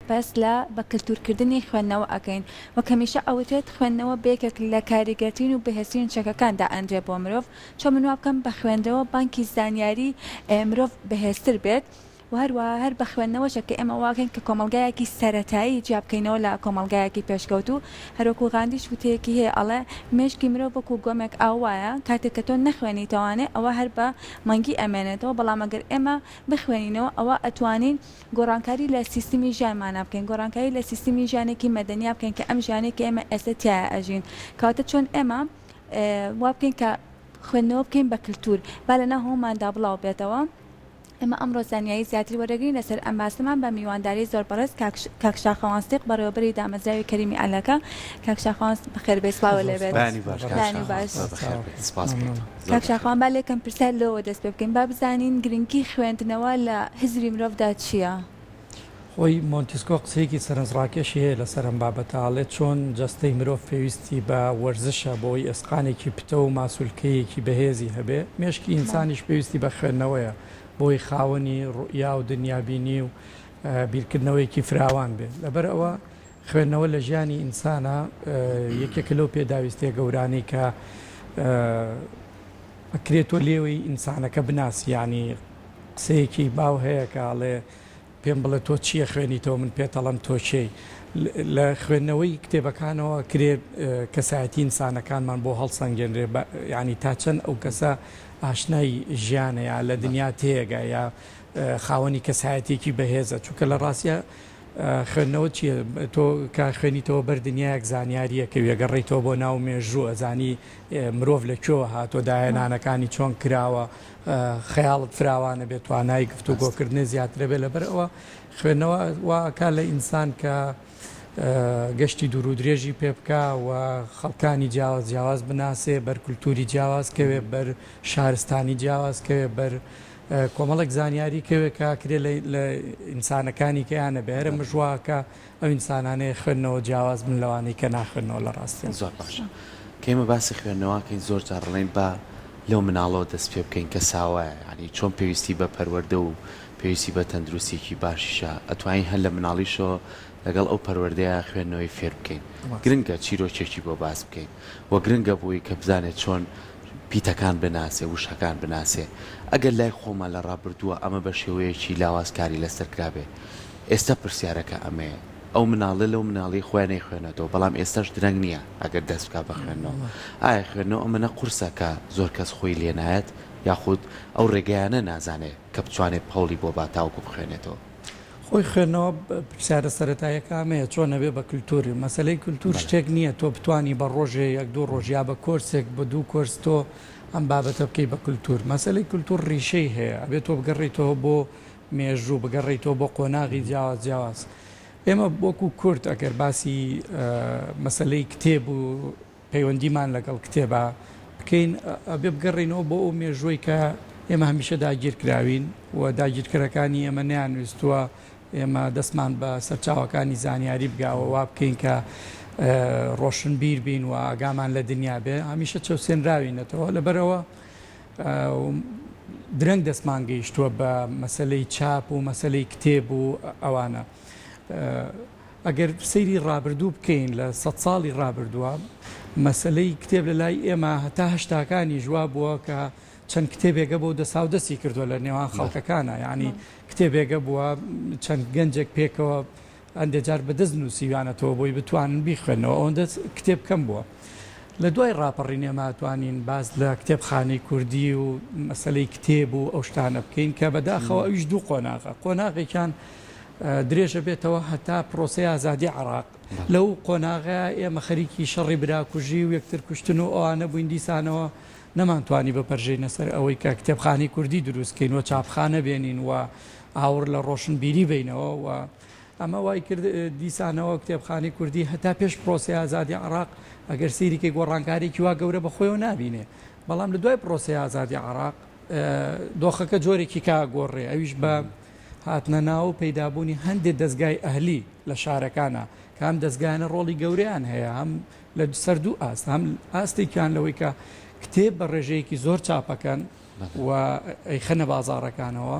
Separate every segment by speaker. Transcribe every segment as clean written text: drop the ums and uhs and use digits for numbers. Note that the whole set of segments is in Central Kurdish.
Speaker 1: بەس لە بە کللتورکردنی خوێندنەوە ئەەکەین و کەمیشە ئەوتێت خوێندنەوە بێکێک لە کاریگەرتین و بەهێزترین شەکەکاندا ئەنجێ بۆ مرۆڤ چۆن من وا بکەم بە خوێندەوە بانکی زانیاری مرۆڤ بەهێزتر بێت و هەروە هەر بە خوێندنەوەشە کە ئێمە واکەین کە کۆمەلگایەکی سەرەتایی جیا بکەینەوە لە کۆمەلگایەکی پێشکەوت و هەروەکو غاندیش وتەیەکی هەیە ئەڵێ مێشکی مرۆڤ وەکو گۆمێک ئاوایە کاتێک کە تۆ نەخوێنیتەوانێ ئەوە هەر بە مەنگی ئەمێنێتەوە بەڵام ئەگەر ئێمە بخوێنینەوە ئەوە ئەتوانین گۆڕانکاری لە سیستمی ژیانمانە بکەین گۆڕانکاری لە سیستمی ژیانێکی مەدەنیا بکەین کە ئەم ژیانێکی ئێمە ئێستا تایە ئەژین کەواتە چۆن ئێمە وا بکەین کە خوێندنەوە بکەین بە کللتور با لەناو هەموماندا بڵاو بێتەوە ئەمە ئەمڕۆ زانیاری زیاتری وەرەگرین لەسەر ئەم باسمان بە میوانداری زۆر بەڕێز کاک شاخەوانستیق بەڕێوەبەری دامەزراوی کەریمی عەلەکە کاک شاخەوانست بەخێربێ سڵاوە لێبێت کاک شاخەوان با لێکەم پرسیار لەوە دەست پێ بکەین با بزانین گرنگی خوێندنەوە لە هزری مرۆڤدا چییە؟
Speaker 2: خۆی مۆنتیسکۆ قسەیەکی سەرنجڕاکێشی هەیە لەسەر ئەم بابەتاڵێت چۆن جەستەی مرۆڤ پێویستی بە وەرزشە بۆی ئەسقانێکی پتە و ماسوولکەیەکی بەهێزی هەبێ مێشکی ئینسانیش پێویستی بە خوێندنەوەیە بۆی خاوەنی ڕوئیا و دنیابینی و بیرکردنەوەیکی فراوان بێت لەبەر ئەوە خوێندنەوە لە ژیانی ئینسانە یەکێکە لەو پێداویستێ گەورانەی کە ئەکرێتۆ لێوەی ئینسانەکە بناسی ینی قسەیەکی باو هەیە کاڵێ پێم بڵێ تۆ چییە خوێنیتەوە من پێتەڵم تۆ چی لە خوێندنەوەی کتێبەکانەوە کرێ کەسایەتی ئینسانەکانمان بۆ هەڵسەنگێنرێ ینی تا چەند ئەو کەسە ئاشنای ژیانەیە لە دنیا تێگە یا خاوەنی کەسایەتێکی بەهێزە چونکە لە ڕاستە خوێندنەوە چییە تۆ کا خوێنیتەوە بەردنیایەک زانیاریە کە وێگەڕێیتەوە بۆ ناو مێژوو ئەزانی مرۆڤ لەکوێوە هاتۆ داهێنانەکانی چۆن کراوە خەیاڵت فراوانە بێت توانای گفتوگۆکردنی زیاترە بێت لەبەر ئەوە خوێندنەوە واکا لە ئینسان کە گەشتی دوور و درێژی پێ بکە و خەڵکانی جیاواز بناسێ بەر کولتوری جیاوازکەوێ بەر شارستانی جیاوازکەوێ بەر کۆمەڵک زانیاری کەوێ کاکرێ لە ئینسانەکانی کەیانە بێرە مژواکە ئەو ئینسانانەیە خوێندنەوە جیاواز من لەوانەی کە ناخوێنەوە لە ڕاستیان
Speaker 3: زۆر باشە کەمە باسی خوێندنەوەکەین زۆر جارڕڵین بە لەو مناڵەوە دەست پێ بکەین کە ساوایە ینی چۆن پێویستی بە پەروەردە و پێویستی بە تەندروستێکی باشیشە ئەتوانین هەر لە مناڵیشەوە لەگەڵ ئەو پەروەردەیە خوێندنەوەی فێر بکەین گرنگە چیرۆکێکی بۆ باس بکەین و گرنگە بووی کە بزانێت چۆن پیتەکان بناسێ وشەکان بناسێ ئەگەر لای خۆمان لە ڕابردووە ئەمە بە شێوەیەکی لاوازکاری لەسەر کرابێ ئێستا پرسیارەکە ئەمەیە ئەو مناڵە لەو مناڵی خۆیانەی خوێنێتەوە بەڵام ئێستاش درەنگ نییە ئەگەر دەست بکە بە خوێندنەوە ئایا خوێندنەوە ئەمەنە قورسەکە زۆر کەس خۆی لێنایەت یاخود ئەو ڕێگەیانە نازانێت کە بتوانێت پەوڵی بۆ باتاوکو بخوێنێتەوە
Speaker 2: خۆی خوێندنەوە پرسیارە سەرەتایەکامەیە چۆن نەبێ بە کللتوری مەسلەی کللتور شتێک نییە تۆ بتانی بە ڕۆژێ یەک دوو ڕۆژیا بە کۆرسێک بە دوو کۆرس تۆ ئەم بابەتە بکەی بە کللتور مەسلەی کللتور ڕیشەی هەیە ئەبێت تۆ بگەڕیتەوە بۆ مێژوو بگەڕیتەوە بۆ قۆناغی جیاواز ئێمە بۆکو کورد ئەگەر باسی مەسلەی کتێب و پەیوەندیمان لەگەڵ کتێبە بکەین ئەبێ بگەڕینەوە بۆ ئەو مێژووی کە ئێمە هەمیشە داگیرکراوین و داگیرکەرەکانی ئێمە نیانویستووە ئێمە دەستمان بە سەرچاوەکانی زانیاری بگاوە وا بکەین کە ڕۆشنبیر بین و ئاگامان لە دنیا بێ هەمیشە چەوسێنراوینەتەوە لەبەرەوە درەنگ دەستمان گەیشتووە بە مەسلەی چاپ و مەسلەی کتێب و ئەوانە ئەگەر سەیری ڕابردوو بکەین لە 100 ساڵی ڕابردووە مەسلەی کتێب لە لای ئێمە هەتا هەشتاکانی جوا بووە کە چەند کتێبێگە بۆ دەساودەستی کردووە لە نێوان خەڵکەکانە یعنی کتێبێگە بووە چەند گەنجێک پێکەوە ئەندێجار بەدەست نووسیوانەتەوە بۆی بتوانن بیخوێنەوە ئەوەندە کتێب کەم بووە لە دوای ڕاپەڕی نێماتوانین باز لە کتێبخانەی کوردی و مەسلەی کتێب و ئەو شتانە بکەین کە بەداخەوە ئەویش دوو قۆناغێکیان درێژە بێتەوە هەتا پرۆسی ئازادی عێراق لەو قۆناغە ئێمە خەریکی شەڕی براکوژی و یەکتر کوشتن و ئەوانە بووین دیسانەوە نەمانتوانی بەپەرژەینە سەر ئەوەی کە کتێبخانەی کوردی دروستکەین و چاپخانە بێنین و ئاور لە ڕۆشنبیری بینەوە و ئەمە وای کرد دیسانەوە کتێبخانەی کوردی هەتا پێش پرۆسی ئازادی عێراق ئەگەر سیرێکی گۆڕانکارێکی وا گەورە بەخۆیەوە نابینێ بەڵام لە دوای پرۆسی ئازادی عێراق دۆخەکە جۆرێکی کاگۆڕێ ئەویش بە هاتنە ناو پەیدابوونی هەندێک دەستگای ئەهلی لە شارەکانە کە ئەم دەستگایانە ڕۆڵی گەورەیان هەیە هەم لە سەر دوو ئاست هەم ئاستێکیان لەوەی کە کتێب بە ڕێژەیەکی زۆر چاپەکەن و ئەیخەنە بازاڕەکانەوە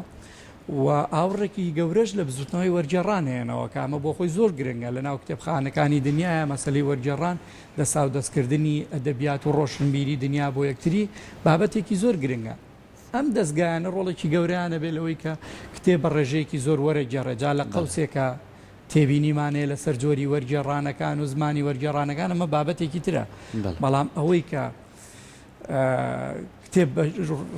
Speaker 2: و ئاوڕێکی گەورەش لە بزوتنەوەی وەرجێڕانێنەوە کە ئەمە بۆ خۆی زۆر گرنگە لە ناو کتێبخانەکانی دنیاە مەسلەی وەرجێڕان دەسا و دەستکردنی ئەدەبیات و ڕۆشنبیری دنیا بۆ یەکتری بابەتێکی زۆر گرنگە. ئەم دەستگایانە ڕۆڵێکی گەوریانە بێ لەوەی کە کتێب بە ڕێژەیەکی زۆر وەرەگەڕێجا لە قەوسێکە تێبینیمانەیە لەسەر جۆری وەرجێڕانەکان و زمانی وەرجێڕانەکان ئەمە بابەتێکی ترە بەڵام ئەوەی کە کتێب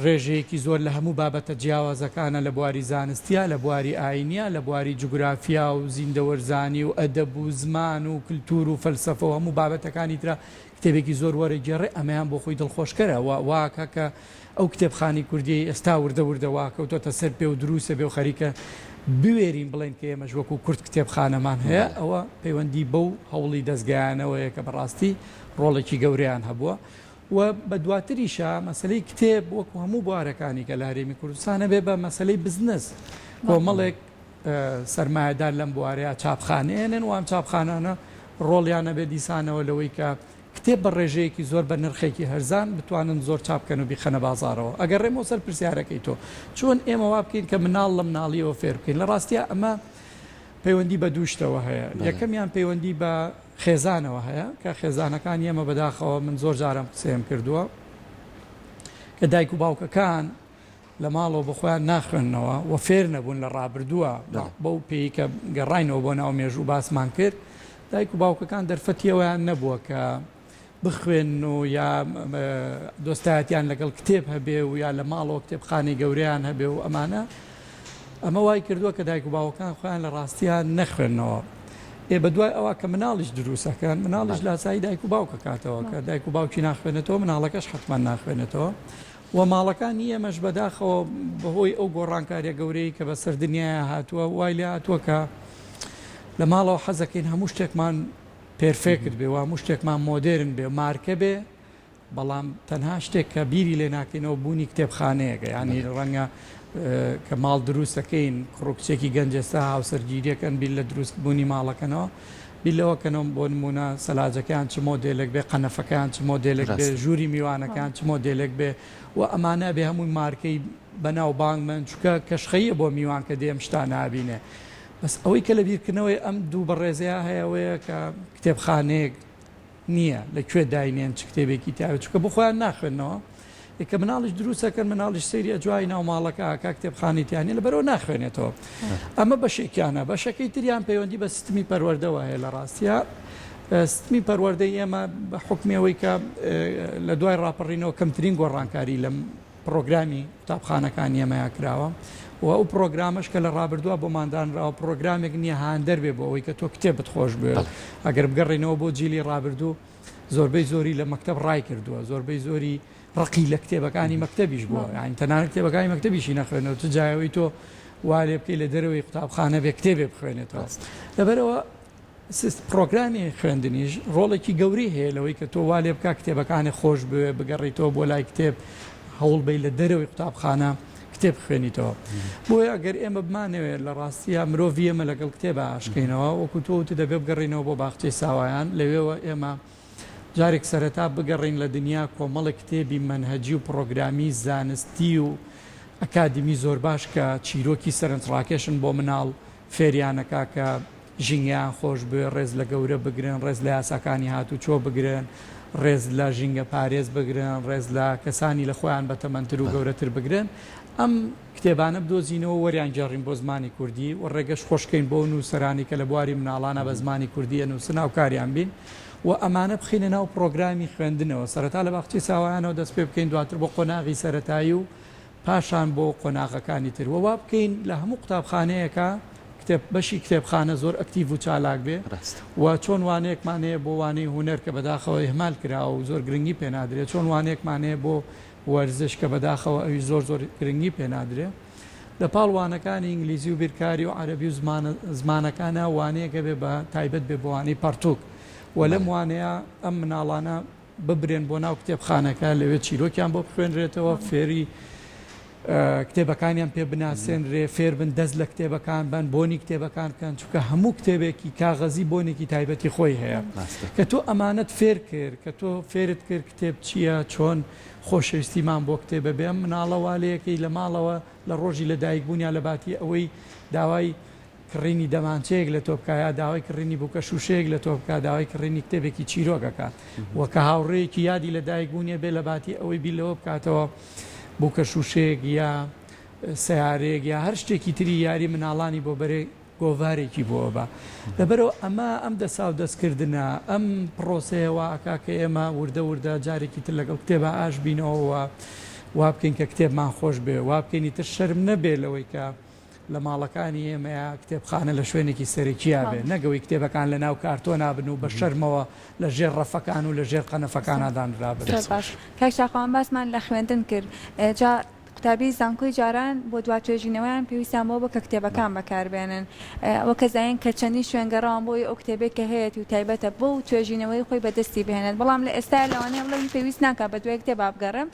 Speaker 2: ڕێژەیەکی زۆر لە هەموو بابەتە جیاوازەکانە لە بواری زانستیە لە بواری ئاینیە لە بواری جوگرافیا و زیندەوەرزانی و ئەدەب و زمان و کللتور و فەلسەفە و هەموو بابەتەکانی ترە کتێبێکی زۆر وەرەگەڕێ ئەمەیان بۆ خۆی دڵخۆشکەرە واکە کە ئەو کتێبخانی کوردی ئێستا وردە واکەوتۆتە سەر پێ و دروسە بێ و خەریکە بوێرین بڵێن کە ئێمەش وەکو کورد کتێبخانەمان هەیە ئەوە پەیوەندی بەو هەوڵی دەستگایانەوەیە کە بەڕاستی ڕۆڵێکی گەوریان هەبووە و بە دواتریشە مەسلەی کتێب وەکو هەموو بوارەکانی کە لە هەرێمی کوردستانە بێ بە مەسلەی بزنس کۆمەڵێک سەرمایهدار لەم بوارەیە چاپخانێنن و ئەم چاپخانانە ڕۆڵیانە بێ دیسانەوە لەوەی کە کتێب بە ڕێژەیەکی زۆر بە نرخێکی هەرزان بتوانن زۆر چاپکەن و بیخەنە بازارەوە ئەگەر ڕێمەوە سەر پرسیارەکەی تۆ چۆن ئێمە وا بکەین کە مناڵ لە مناڵیەوە فێر بکەین لە ڕاستیە ئەمە پەیوەندی بە دووشتەوە هەیە یەکەمیان پەیوەندی بە خێزانەوە هەیە کە خێزانەکان ئێمە بەداخەوە من زۆر جارم قسەیم کردووە کە دایک و باوکەکان لە ماڵەوە بەخۆیان ناخوێننەوە و فێر نەبوون لە ڕابردووە بەو پێی کە گەڕاینەوە بۆ ناو مێژوو باسمان کرد دایک و باوکەکان دەرفەتیەوەیان نەبووە کە بخوێن و یا دۆستایەتیان لەگەڵ کتێب هەبێ و یا لە ماڵەوە کتێبخانەی گەورەیان هەبێ و ئەمە وای کردووە کە دایک و باوکان خۆیان لە ڕاستیان نەخوێنەوە بە دوای ئەوە کە مناڵیش دروستەکەن مناڵش لاسایی دایک و باوکە کاتەوە کە دایک و باوکی ناخوێنێتەوە مناڵەکەش حتمما ناخوێنێتەوە و ماڵەکانی ئێمەش بەداخەوە بەهۆی ئەو گۆڕانکاریە گەورەی کە بەسەر دنیای هاتووە وای لێ هاتووە کە لە ماڵەوە حەزەکەین هەموو شتێکمان پێرفێکت بێ و هەموو شتێکمان مۆدرن بێ مارکە بێ بەڵام تەنها شتێک کە بیری لێ ناکەینەوە بوونی کتێبخانەیەکە ینی ڕەنگە کە ماڵ دروستەکەین کوڕکچێکی گەنجێستا هاوسەرگیریەکەن بیل لە دروست بوونی ماڵەکەنەوە بیلەوەکەنەوە بۆ نمونە سەلاجەکەیان چ مۆدێلێک بێ قەنەفەکەیان چ مۆدێلێک بێ ژووری میوانەکان چ مۆدێلێک بێ و ئەمانە بێ هەمووی مارکەی بەناو بانگ من چکە کەشخەیە بۆ میوان کە دێم شتا نابینێ بەس ئەوەی کە لە بیرکردنەوەی ئەم دوو بەڕێزەیە هەیەوەیە کە کتێبخانەیەک نییە لەکوێ داینێن چ کتێبێکی تاوێت چکە بخۆیان ناخوێنەوە کە مناڵیش دروستەکەن مناڵیش سەیری جوای ناو ماڵەکە کا کتێبخانیتیانی لەبەرەوە ناخوێنێتەوە ئەمە بەشێکیانە بەشەکەی تریان پەیوەندی بە سیستمی پەروەردەوە هەیە لە ڕاستیە سیستمی پەروەردەی ئێمە بە حکمەوەی کە لە دوای ڕاپەڕینەوە کەمترین گۆڕانکاری لەم پرۆگرامی قوتابخانەکانی ئێمەیە کراوە و ئەو پرۆگرامش کە لە ڕابردووە بۆماندانراوە پرۆگرامێک نییە هاندەر بێ بۆ ئەوەی کە تۆ کتێبت خۆش بێ ئەگەر بگەڕێنەوە بۆ جیلی ڕابردوو زۆربەی زۆری لە مەکتەب ڕای کردووە زۆربەی زۆری ڕقی لە کتێبەکانی مەکتەبیش بووە یان تەنانەت کتێبەکانی مەکتەبیشی نەخوێنەوە تو جایەوەی تۆ وا لێ بکەی لە دەرەوەی قوتابخانە بێ کتێبێ بخوێنێتەوە لەبەرەوە پرۆگرامی خوێندنیش ڕۆڵێکی گەوری هەیە لەوەی کە تۆ وا لێ بکە کتێبەکانی خۆش بوێ بگەڕیتەوە بۆ لای کتێب هەوڵ بی لە دەرەوەی قوتابخانە کتێب خوێنیتەوە بۆیە ئەگەر ئێمە بمانەوێت لە ڕاستیە مرۆڤ ئێمە لەگەڵ کتێبە عاشقینەوە وەکو تۆ دەبێ بگەڕینەوە بۆ باخچەی ساوایان لەوێەوە ئێمە جارێک سەرەتا بگەڕین لە دنیا کۆمەڵە کتێبی منهەجی و پرۆگرامی زانستی و ئەکادمی زۆر باش کە چیرۆکی سەرنجڕاکێشن بۆ مناڵ فێریانەکە کە ژینگیان خۆش بێ ڕێز لە گەورە بگرن ڕێز لە یاساکانی هاتوچۆ بگرن ڕێز لە ژینگە پارێز بگرن ڕێز لە کەسانی لە خۆیان بەتەمەنتر و گەورەتر بگرن ئەم کتێبانە بدۆزینەوە وەریان جێڕین بۆ زمانی کوردی و ڕێگەش خۆشکەین بۆ نووسەرانی کە لە بواری مناڵانە بە زمانی کوردیە نووسن و کاریان بین و ئەمانە بخینە ناو پرۆگرامی خوێندنەوە سەرەتا لە باخچەی ساوایانەوە دەست پێ بکەین دواتر بۆ قۆناغی سەرەتایی و پاشان بۆ قۆناغەکانی تر وەوا بکەین لە هەموو قوتابخانەیەکە بەشی کتێبخانە زۆر ئەکتیڤ و چالاک بێ و چۆن وانەیەکمانەیە بۆ وانەی هونەر کە بەداخەوە ئێمال کراوە و زۆر گرنگی پێنادرێت چۆن وانەیەکمانەیە بۆ وەرزش کە بەداخەوە ئەوی زۆر زۆر گرنگی پێنادرێ لە پاڵوانەکانی ئینگلیزی و بیرکاری و عەرەبی و زمانەکانە وانەیەکە بێ بە تایبەت بێ بۆ وانەی پەرتوک و لەم وانەیە ئەم مناڵانە ببرێن بۆ ناو کتێبخانەکە لەوێ چیرۆکیان بۆ بخوێنرێتەوە فێری کتێبەکانیان پێ بناسێنرێ فێر بن دەست لە کتێبەکان بن بۆنی کتێبەکان بکەن چونکە هەموو کتێبێکی کاغەزی بۆنێکی تایبەتی خۆی هەیە کە تۆ ئەمانەت فێر کرد کە تۆ فێرت کرد کتێب چییە چۆن خۆشەویستیمان بۆ کتێبە بێم مناڵەوالەیەکەی لە ماڵەوە لە ڕۆژی لە دایکبوونیان لە باتی ئەوەی داوای کڕینی دەمانچەیەک لە تۆ بکایە داوای کڕینی بووکە شوشەیەک لە تۆ بکە داوای کڕینی کتێبێکی چیرۆکەکە وەکە هاوڕێیەکی یادی لە دایکبوونیە بێ لە باتی ئەوەی بیلەوە بکاتەوە بووکە شوشەیەک یا سیارەیەک یا هەر شتێکی تری یاری مناڵانی بۆ بەرێ گۆڤارێکی بۆ بە لەبەرەوە ئەمە ئەم دەسا و دەستکردنە ئەم پرۆسەیەوە ئاکاکە ئێمە وردە وردە جارێکی تر لەگەڵ کتێبە ئاش بینەوە وا بکەین کە کتێبمان خۆش بێ وا بکەینی تر شەرم نەبێ لەوەی کە لە ماڵەکانی ئێمەیە کتێبخانە لە شوێنێکی سەرێکیا بێ نەگەوەی کتێبەکان لە ناو کارتۆ نابن و بە شەرمەوە لە ژێر ڕەفەکان و لە ژێر قەنەفەکانەدانرا بن.
Speaker 1: کاک شاخەوان باسمان لە خوێندن کرد جا قوتابی زانکۆی جاران بۆ دواتێژینەوەیان پێویستیان بۆ بکە کتێبەکان بەکاربێنن ئەوە کەزایین کە چەندی شوێنگەڕان بۆی ئەو کتێبێک کە هەیە و تایبەتە بۆ و توێژینەوەی خۆی بەدەستی بهێنێت بەڵام لە ئێستا لەوانەیە بڵێن پێویست ناکە بە دوای کتێب بگەڕم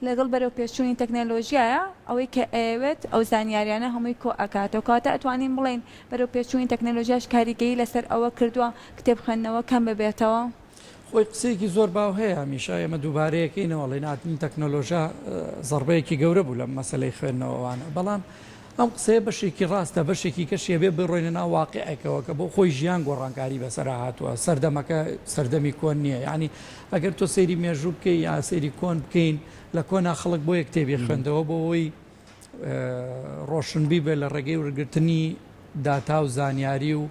Speaker 1: لەگەڵ بەرەو پێشچوونی تەکنەلۆژیایە ئەوەی کە ئەوێت ئەو زانیاریانە هەمووی کۆ ئەکاتەوە کاتە ئەتوانین بڵێن بەرەو پێشچوونی تەکنەلۆژیاش کاریگەری لەسەر ئەوە کردووە کتێب خوێندنەوە کەم ببێتەوە.
Speaker 2: خۆی قسێکی زۆر باو هەیە هەمیشە ئێمە دووبارەیەکەینەوە لێ ناتنی تەکنۆلۆژیا زەربەیەکی گەورە بوو لە مەسلەی خوێندنەوەوانە بەڵام ئەم قسەیە بەشێکی ڕاستە بەشێکی کەشیە بێ بڕۆینە ناو واقعەکەەوە کە بۆ خۆی ژیان گۆڕانکاری بەسەر هاتووە سەردەمەکە سەردەمی کۆن نییە ینی ئەگەر تۆ سەیری مێژوو بکەی یا سەیری کۆن بکەین لە کۆنا خەڵک بۆ یەک کتێبی خوێندەوە بۆ ئەوی ڕۆشنبی بێ لە ڕێگەی وەرگرتنی داتا و زانیاری و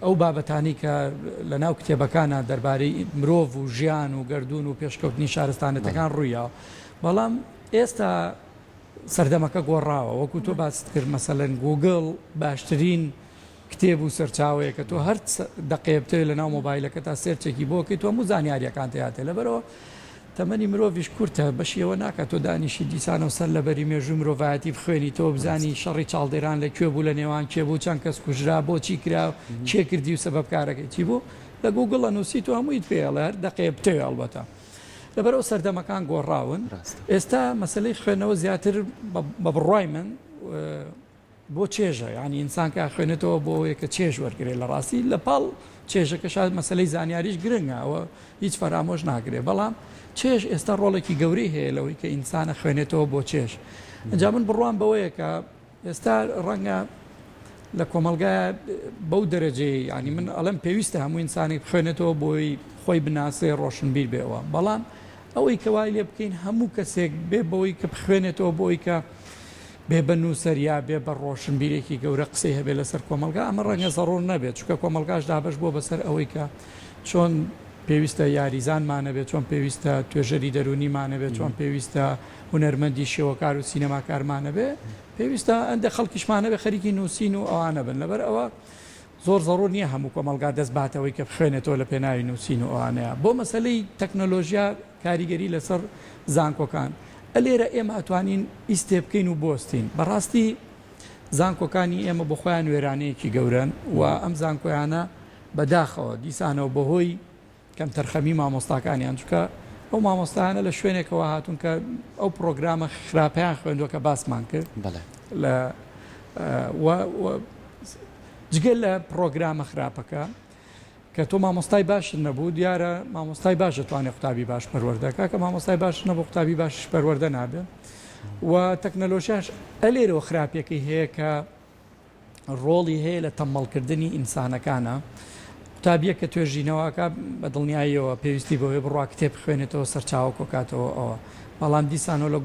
Speaker 2: ئەو بابەتانی کە لە ناو کتێبەکانە دەربارەی مرۆڤ و ژیان و گردون و پێشکەوتنی شارستانەتەکان ڕوویەوە بەڵام ئێستا سەردەمەکە گۆڕاوە وەکو تۆ باست کرد مەسەلەن گوگڵ باشترین کتێب و سەرچاوەیە کە تۆ هەر دەقێبتە لە ناو مۆبایلەکە تا سێرچێکی بۆکەی تۆ هەموو زانیاریەکان تیاتێ لەبەرەوە تەمەنی مرۆڤیش کورتە بەشیەوە ناکات تۆ دانیشی دیسانە و سەر لەبەری مێژوو مرۆڤایەتی بخوێنی تۆ بزانی شەڕی چاڵدێران لە کوێ بوو لە نێوان کێ بوو چەند کەس کوژرا بۆچی کرا چێ کردی و سەبەبکارەکەی چی بوو لە گوگڵ نووسی تو هەموویت پێڵە هەر دەقێبتەوە ئەڵبەتە لەبەرەوە سەردەمەکان گۆڕاون ئێستا مەسلەی خوێنەوە زیاتر بە بڕای من بۆ چێژە ینی ئینسان کە خوێنێتەوە بۆ یەکە چێژ وەرگێت لە ڕاستی لە پاڵ چێژەکە شاید مەسلەی زانیاریش گرنگە ئەوە هیچ فەرامۆژ ناگرێت بەڵام چێژ ئێستا ڕۆڵێکی گەورەی هەیە لەوەی کە ئینسانە خوێنێتەوە بۆ چێژ ئەنجا من بڕوان بەوەیە کە ئێستا ڕەنگە لە کۆمەلگایە بەو دەرەجەی ینی من ئەڵم پێویستە هەموو ئینسانی بخوێنێتەوە بۆی خۆی بناسێ ڕۆشنبیر بێەوە بەڵام ئەوەی کەوای لێ بکەین هەموو کەسێک بێ بەوەی کە بخوێنێتەوە بۆی کە بێ بە نووسەریا بێ بە ڕۆشنبیرێکی گەورە قسەی هەبێت لەسەر کۆمەلگا ئەمە ڕەنگە زەڕۆر نەبێت چونکە کۆمەلگاش دابش بۆ بەسەر ئەوەی کە چۆن پێویستە یاریزانمانەبێت چۆن پێویستە توێژەری دەرونیمانەبێت چۆن پێویستە هونەرمەندی شێوەکار و سینەماکارمانەبێ پێویستە ئەندە خەڵکیشمانەبێ خەریکی نووسین و ئەوانە بن لەبەر ئەوە زۆر زەڕۆر نییە هەموو کۆمەلگا دەست باتەوەی کە بخوێنێتەوە لە پێناوی نووسین و ئەوانەیە بۆ مەسلەی تەکنۆلۆژیا کاریگەری لەسەر زانکۆکان لێرە ئێمە ئەتوانین ئیسێ بکەین و بۆستین بەڕاستی زانکۆکانی ئێمە بۆ خۆیان وێرانەیەکی گەورن و ئەم زانکۆیانە بەداخەوە دیسانەوە بەهۆی کەم تەرخەمی مامۆستاکانیان چکە ئەو مامۆستایانە لە شوێنێکەوە هاتوون کە ئەو پرۆگرامە خراپیان خوێندووە کە باسمان کرد لە جگەل لە پرۆگرامە خراپەکە کە تۆ مامۆستای باش نەبوو دیارە مامۆستای باش دەتوانێت قوتابی باش پەروەردەکە کە مامۆستای باش نەبوو قوتابی باش پەروەردە نابێت و تەکنەلۆژیاش ئەلێرەوە خراپیەکەی هەیە کە ڕۆڵی هەیە لە تەمەڵکردنی ئینسانەکانە قوتابیە کە توێژینەوەکە بە دڵنیاییەوە پێویستی بەوەی بڕوا کتێب بخوێنێتەوە سەرچاوە کۆکاتەوە ئەوە بەڵام دیسانەوە لە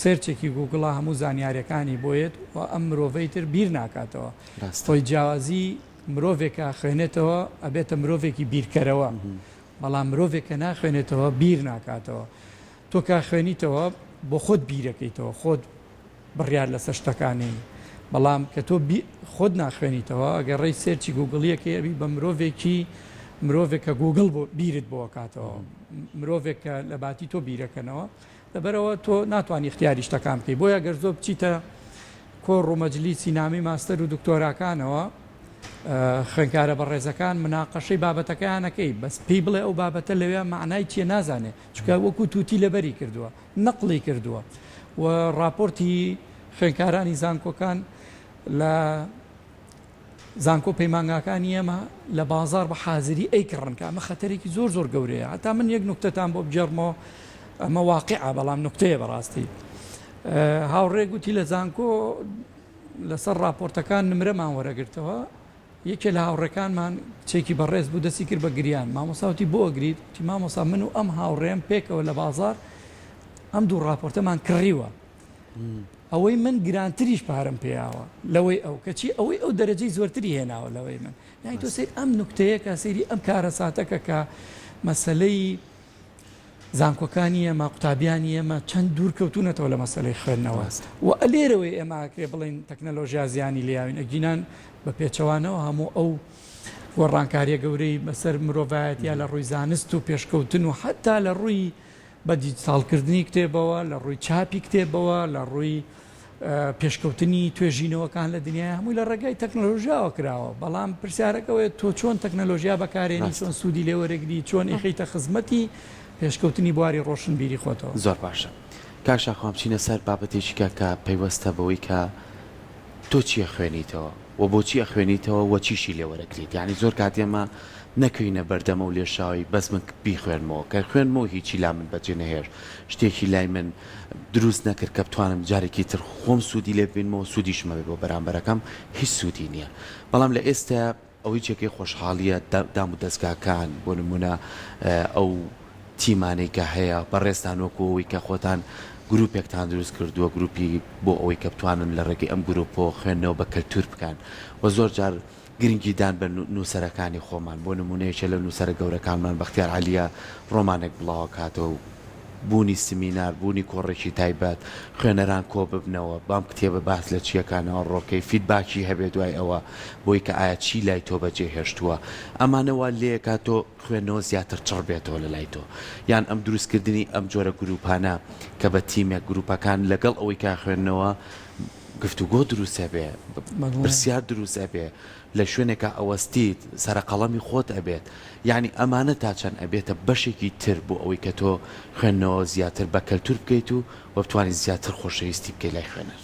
Speaker 2: سێرچێکی گوگڵا هەموو زانیاریەکانی بۆیێت و ئەم مرۆڤەی تر بیر ناکاتەوە خۆی جیاوازی مرۆڤێکە خوێنێتەوە ئەبێتە مرۆڤێکی بیرکەرەوە بەڵام مرۆڤێکە ناخوێنێتەوە بیر ناکاتەوە تۆ کا خوێنیتەوە بۆ خۆت بیرەکەیتەوە خۆت بڕیار لەسەر شتەکانی بەڵام کە تۆ خۆت ناخوێنیتەوە ئەگەر ڕێی سێرچی گوگڵیەکە ئەبی بە مرۆڤێکە گوگڵ بۆ بیرت بۆ کاتەوە مرۆڤێکە لە باتی تۆ بیرەکەنەوە لەبەرەوە تۆ ناتوانانی اختیاری شتەکان بکەی بۆیە گەر زۆر بچیتە کۆڕ و مەجلیسی نامی ماستەر و دکتۆراکانەوە خوێنکارە بەڕێزەکان مناقەشەی بابەتەکەیانەکەی بەس پێی بڵێ ئەو بابەتە لەوێ معنای چیە نازانێت چکە وەکو تووتی لەبەری کردووە نەقڵی کردووە و راپۆرتی خوێنکارانی زانکۆکان لە زانکۆ پەیمانگاکانی ئێمە لە بازار بە حازری ئەیکڕن کە ئەمە خەتەرێکی زۆر زۆر گەورەیە هەتا من یەک نوکتەتان بۆ بجێڕمەوە ئەمە واقعە بەڵام نوکتەیە بەڕاستی هاوڕێ گوتی لە زانکۆ لەسەر راپۆرتەکان نمرەمان وەرەگرتەوە یەکێ لە هاوڕێکانمان کچێکی بەڕێز بوو دەستی کرد بە گریان مامۆساوتی بۆ ئەگریت تی مامۆسا من و ئەم هاوڕێم پێکەوە لە بازار ئەم دوو راپۆرتەمان کڕیوە ئەوەی من گرانتریش پارەم پێیاوە لەوەی ئەو کەچی ئەوەی ئەو دەرەجەی زۆرتری هێناوە لەوەی من یانی تۆ سیر ئەم نوکتەیە کە سەیری ئەم کارە ساتەکە کە مەسلەی زانکۆکانی ئێمە قوتابیانی ئێمە چەند دوور کەوتونەتەوە لە مەسلەی خوێندنەوە و ئەلێرەوەی ئێماکرێ بڵین تەکنەلۆژیا زیانی لیاوین ئەگینان بە پێچەوانەوە هەموو ئەو گۆڕانکاریە گەورەی بەسەر مرۆڤایەت یا لە ڕووی زانست و پێشکەوتن و حتا لە ڕووی بە دیجیتاڵکردنی کتێبەوە لە ڕووی چاپی کتێبەوە لە ڕووی پێشکەوتنی توێژینەوەکان لە دنیای هەمووی لە ڕێگای تەکنەلۆژیاوە کراوە بەڵام پرسیارەکەوەیە تۆ چۆن تەکنەلۆژیا بەکارێنی چۆن سوودی لێوەرەگری چۆن ئیخیتە خزمەتی پێشکەوتنی بواری ڕۆشنبیری خۆتەوە
Speaker 3: زۆر باشە کاک شاخوام چینە سەر بابەتێکی کە پەیوەستە بەوەی کە تۆ چیە خوێنیتەوە و بۆچی ئەخوێنیتەوە وە چیشی لێوەرەگریت یعنی زۆر کاتێمە نەکەینە بەردەمە و لێشاوی بەس من بیخوێنمەوە کە خوێنمەوە هیچی لا من بەجێ نەهێر شتێکی لای من دروست نەکرد کە بتوانم جارێکی تر خۆم سوودی لێ ببینمەوە سوودیشمە بێ بۆ بەرامبەرەکەم هیچ سوودی نییە بەڵام لە ئێستا ئەوەی چێکی خۆشحاڵیە دام و دەستگاکان بۆ نمونە ئەو تیمانەی کە هەیە بەڕێستان وەکوەوەی کە خۆتان گروپێکتان دروست کردووە گروپی بۆ ئەوەی کە بتوانن لە ڕێگەی ئەم گروپۆ خوێندنەوە بە کەلتور بکەن و زۆر جار گرنگیدان بە نووسەرەکانی خۆمان بۆ نمونەیەکە لە نووسەرە گەورەکانمان بەختیار عەلیە ڕۆمانێک بڵاو کاتەوە بوونی سمینار بوونی کۆڕێکی تایبەت خوێنەران کۆ ببنەوە بام کتێبە باس لە چیەکانەوە ڕۆکەی فیدباکی هەبێت دوای ئەوە بۆی کە ئایا چی لای تۆ بەجێ هێشتووە ئەمانەوە لێکا تۆ خوێنەوە زیاتر چڕ بێتەوە لە لای تۆ یان ئەم دروستکردنی ئەم جۆرە گروپانە کە بە تیمێک گروپەکان لەگەڵ ئەوەی کا خوێندنەوە گفتوگۆ دروست هەبێ پرسیار دروست هەبێ لە شوێنێکە ئەوەستیت سەرقەڵەمی خۆت ئەبێت یعنی ئەمانە تا چەند ئەبێتە بەشێکی تر بۆ ئەوەی کە تۆ خوێندنەوە زیاتر بە کەلتور بکەیت و بتوانانی زیاتر خۆشەویستی بکەیت لای خوێنەر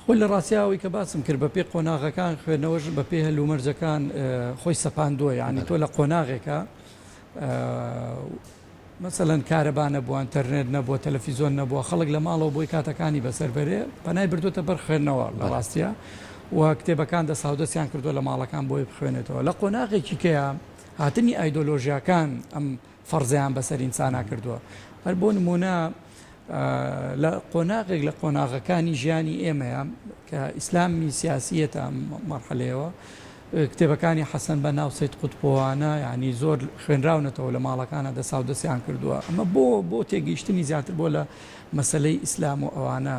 Speaker 2: خۆی لە ڕاستیاوەی کە باسم کرد بە پێ قۆناغەکان خوێندنەوەش بە پێ هەلومەرجەکان خۆی سەپاندووە یعنی تۆ لە قۆناغێکە مثلەن کارەبا نەبووە ئینتەرنێت نەبووە تەلەڤیزۆن نەبووە خەڵک لە ماڵەوە بۆی کاتەکانی بەسەر بەرێ پەنای بردوتە بەر خوێندنەوە لە ڕاستیە و کتێبەکان دەساودەستیان کردووە لە ماڵەکان بۆی بخوێنێتەوە لە قۆناغێکی کەیە هاتنی ئایدۆلۆژیاکان ئەم فەرزیان بەسەر ئینسانە کردووە هەر بۆ نمونە لە قۆناغێک لە قۆناغەکانی ژیانی ئێمەیە کە ئیسلامی سیاسیەتە مەرحەلەیەوە کتێبەکانی حەسەن بە ناو سەید قوتبۆوانە یعنی زۆر خوێنراونەتەوە لە ماڵەکانە دەساودەستیان کردووە ئەمە بۆ تێگەیشتنی زیاتر بۆ لە مەسلەی ئیسلام و ئەوانە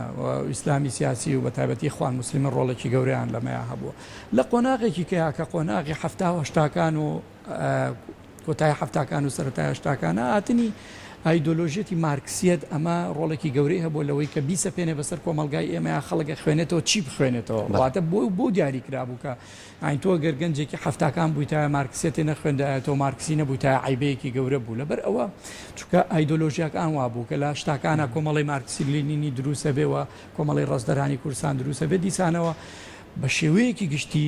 Speaker 2: ئیسلامی سیاسی و بە تایبەتی خوان مسلمن ڕۆڵێکی گەورەیان لەمەیە هەبووە لە قۆناغێکی کەیە کە قۆناغی هەفتا و هەشتاکان و کۆتای هەفتاکان و سەرەتای هەشتاکانە هاتنی ئایدۆلۆژیەتی مارکسیەت ئەمە ڕۆڵێکی گەورەی هەبوو لەوەی کە بیسەپێنێ بەسەر کۆمەلگای ئێمە خەڵکە خوێنێتەوە چی بخوێنێتەوە واتە بۆ دیاری کرابوو کە ئاین تۆ گەرگەنجێکی هەفتاکان بوویتە مارکسیەتی نەخوێندایەتەوە مارکسی نەبوویتە عیبەیەکی گەورە بوو لەبەر ئەوە چونکە ئایدۆلۆژیاکان وا بوو کە لە شتاکانە کۆمەڵی مارکسی لینینی دروستە بێەوە کۆمەڵی ڕزدەرانی کوردستان دروستە بێ دیسانەوە بە شێوەیەکی گشتی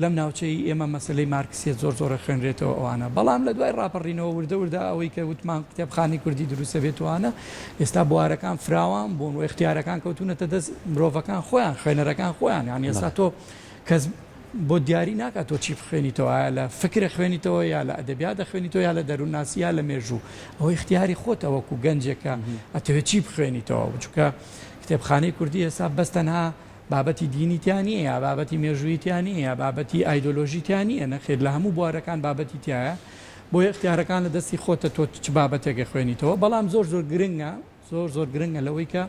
Speaker 2: لەم ناوچەی ئێمە مەسلەی مارکسیەت زۆر خوێنرێتەوە ئەوانە بەڵام لە دوای ڕاپەڕینەوە وردە ئەوەی کە وتمان کتێبخانی کوردی دروستە بێتوانە ئێستا بوارەکان فراوان بوون و اختیارەکان کەوتونەتە دەست مرۆڤەکان خۆیان خوێنەرەکان خۆیان یان ئێستا تۆ کەس بۆ دیاری ناکات تۆ چی بخوێنیتەوە لە فکرە خوێنیتەوە یا لە ئەدەبیات دەخوێنیتەوە یا لە دەروونناسی یا لە مێژوو ئەوە اختیاری خۆتە وەکو گەنجێکە ئەتەوێت چی بخوێنیتەوە چونکە کتێبخانەی کوردی ئێستا بەستەنها بابەتی دینیتیانی یا بابەتی مێژوویتیانی یا بابەتی ئایدۆلۆژیتیانی نەخێت لە هەموو بوارەکان بابەتی تایە بۆ اختیارەکان لە دەستی خۆتە تۆ چ بابەتێکە خوێنیتەوە بەڵام زۆر گرنگە زۆر گرنگە لەوەی کە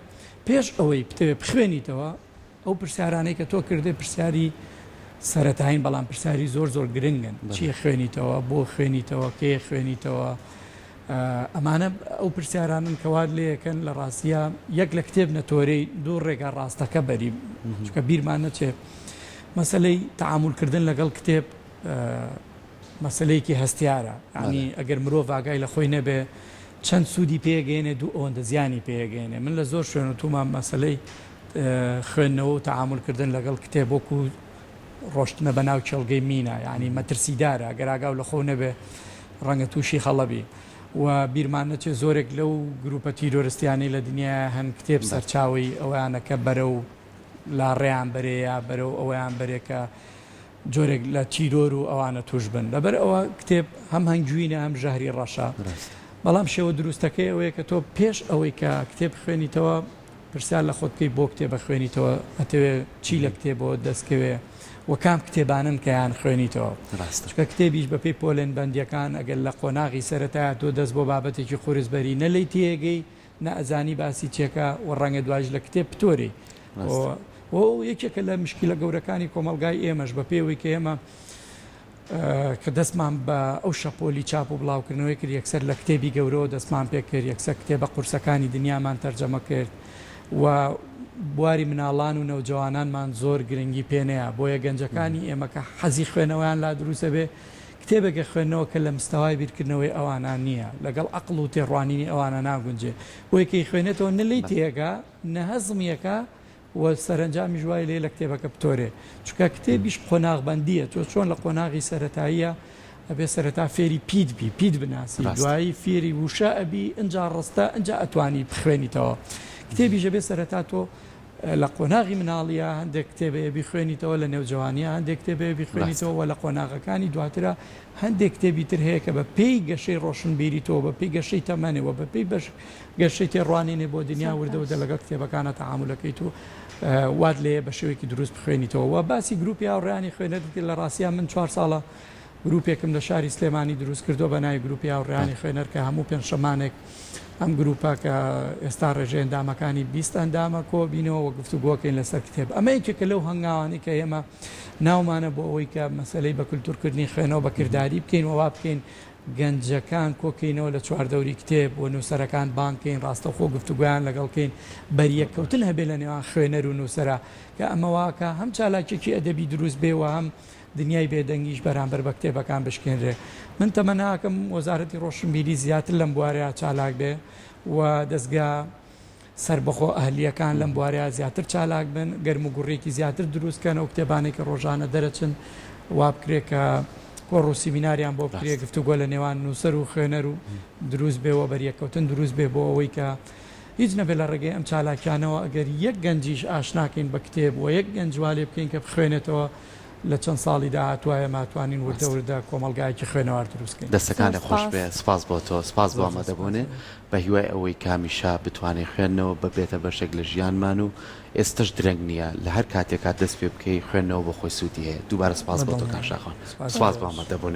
Speaker 2: پێش ئەوەی بخوێنیتەوە ئەو پرسیارانەی کە تۆ کردێ پرسیاری سەرەتاین بەڵام پرسیاری زۆر گرنگن چی خوێنیتەوە بۆ خوێنیتەوە کێ خوێنیتەوە ئەمانە ئەو پرسیارانن کەوات لەکەن لە ڕاستیە یەک لە کتێب نەتۆرەی دوو ڕێگا ڕاستەکە بەری چکە بیرمان نەچێ مەسلەی تعاملکردن لەگەڵ کتێب مەسلەیەکی هەستیارە ینی ئەگەر مرۆڤ ئاگای لە خۆی نەبێ چەند سوودی پێگەێنێ دوو ئەوەندە زیانی پێگەێنێ من لە زۆر شوێن و تومان مەسلەی خوێندنەوە و تعاملکردن لەگەڵ کتێب وەکو ڕۆشتنە بە ناو چێڵگەی مینە ینی مەترسیدارە ئەگەر ئاگاو لە خۆ نەبێ ڕەنگە تووشی خەڵەبی و بیرمان نەچێ زۆرێک لەو گروپە تیرۆرستیانی لە دنیا هەن کتێب سەرچاوی ئەویانەکە بەرە و لاڕێیان بەرەیە بەرەو ئەویان بەرێکە جۆرێک لە تیرۆر و ئەوانە توش بن لەبەر ئەوە کتێب هەم هەنگوینە هەم ژەهری ڕەشە بەڵام شێوە دروستەکەی ئەوەیە کە تۆ پێش ئەوەی کە کتێب خوێنیتەوە پرسیار لە خۆت بکەی بۆ کتێبە خوێنیتەوە ئەتەوێ چی لە کتێبەوە دەستکەوێ و کام کتێبانن کە یان خوێنیتەوە چکە کتێبیش بەپێی پۆلێن بەندیەکان ئەگەر لە قۆناغی سەرەتایە تۆ دەست بۆ بابەتێکی خۆرزبەری نەلەی تێگەی نە ئەزانی باسی چێکە و ڕەنگە دوایش لە کتێب پتۆری یەکێکە لە مشکلە گەورەکانی کۆمەلگای ئێمەش بە پێوەی کە ئێمە کە دەستمان بە ئەو شەپۆلی چاپ و بڵاوکردنەوەی کرد یەکسەر لە کتێبی گەورەوە دەستمان پێ کرد یەکسەر کتێبە قورسەکانی دنیامان تەرجەمە کرد و بواری مناڵان و نەوجوانانمان زۆر گرنگی پێنەیە بۆیە گەنجەکانی ئێمە کە حەزی خوێنەوەیان لا دروستە بێ کتێبێکە خوێندنەوە کە لە مستەوای بیرکردنەوەی ئەوانان نییە لەگەڵ عەقڵ و تێڕوانینی ئەوانە ناگونجێ بۆی کەی خوێنێتەوە نەلەی تێگا نەهەزمیەکە و سەرنجامی ژوای لێ لە کتێبەکە بتۆرێ چکە کتێبیش قۆناغبندیە تۆ چۆن لە قۆناغی سەرەتاییە ئەبێ سەرەتا فێری پیت بناسی دوایی فێری وشە ئەبی ئەجا ڕستە ئەجا ئەتوانی بخوێنیتەوە کتێبیژە بێ سەرەتا تۆ لە قۆناغی مناڵیە هەندێک کتێبەیە بیخوێنیتەوە لە نێوجوانیە هەندێک کتێبەیە بیخوێنیتەوە لە قۆناغەکانی دواترە هەندێک کتێبی تر هەیە کە بە پێی گەشەی ڕۆشنبیریتەوە بە پێی گەشەی تەمەنەوە بە پێی گەشەی تێڕوانینێ بۆ دنیا وردەوە لەگەڵ کتێبەکانە تەعاملەکەیت و واد لێ بە شێوەیەکی دروست بخوێنیتەوە و باسی گروپی هاوڕێیانی خوێنەر لە ڕاستیان من 4 ساڵە گروپێکم لە شاری سلێمانی دروست کردو بە ناوی گروپی هاوڕێیانی خوێنەر کە هەموو پێنجشەمانێک ئەم گروپە کە ئێستا ڕێژەی ئەندامەکانی 20 ئەندامە کۆبینەوە و گفتوگۆکەین لەسەر کتێب ئەمە یەکێکە لەو هەنگاوانی کە ئێمە ناومانە بۆ ئەوەی کە مەسەلەی بە کولتورکردنی خوێنەوە بەکردداری بکەین ووا بکەین گەنجەکان کۆکەینەوە لە چواردەوری کتێب و نووسەرەکان بانکەین ڕاستەخۆ گفتوگویان لەگەڵکەین بەریەکەوتن هەبێ لە نێوان خوێنەر و نووسەرە کە ئەمەواکە هەم چالاکێکی ئەدەبی دروست بێەوە هەم دنیای بێدەنگیش بەرامبەر بە کتێبەکان بشکێنرێ من تەمەناکەم وەزارەتی ڕۆشنبیری زیاتر لەم بوارەیە چالاک بێ و دەستگا سربەخۆ ئەهلیەکان لەم بوارەیە زیاتر چالاک بن گەرم و گوڕێکی زیاتر دروستکەن ئەو کتێبانێک کە ڕۆژانە دەرەچن وا بکرێ کە کۆڕ و سیمیناریان بۆ بکرێ گفتوگۆ لە نێوان نووسەر و خوێنەر و دروست بێەوە بەریەکەوتن دروست بێ بۆ ئەوەی کە هیچ نەبێت لە ڕێگەی ئەم چالاکیانەوە ئەگەر یەک گەنجیش ئاشناکەین بە کتێب و یەک گەنجوالێ بکەین کە بخوێنێتەوە لە چەند ساڵی داهاتوایە ماتوانین وردە کۆمەلگایکی خوێنەوە دروستکەین
Speaker 3: دەستەکانی خۆش بێ سپاس بۆ تۆ سپاس بۆ ئامادەبوونێ بە هیوای ئەوەی کامیشا بتوانێت خوێندنەوە ببێتە بەشێک لە ژیانمان و ئێستش درەنگ نییە لە هەر کاتێکا دەست پێ بکەی خوێندنەوە بۆ خۆی سوودی هەیە دووبارە سپاس بۆ تۆ کاشاخۆن سپاس بۆ ئامادەبوونێ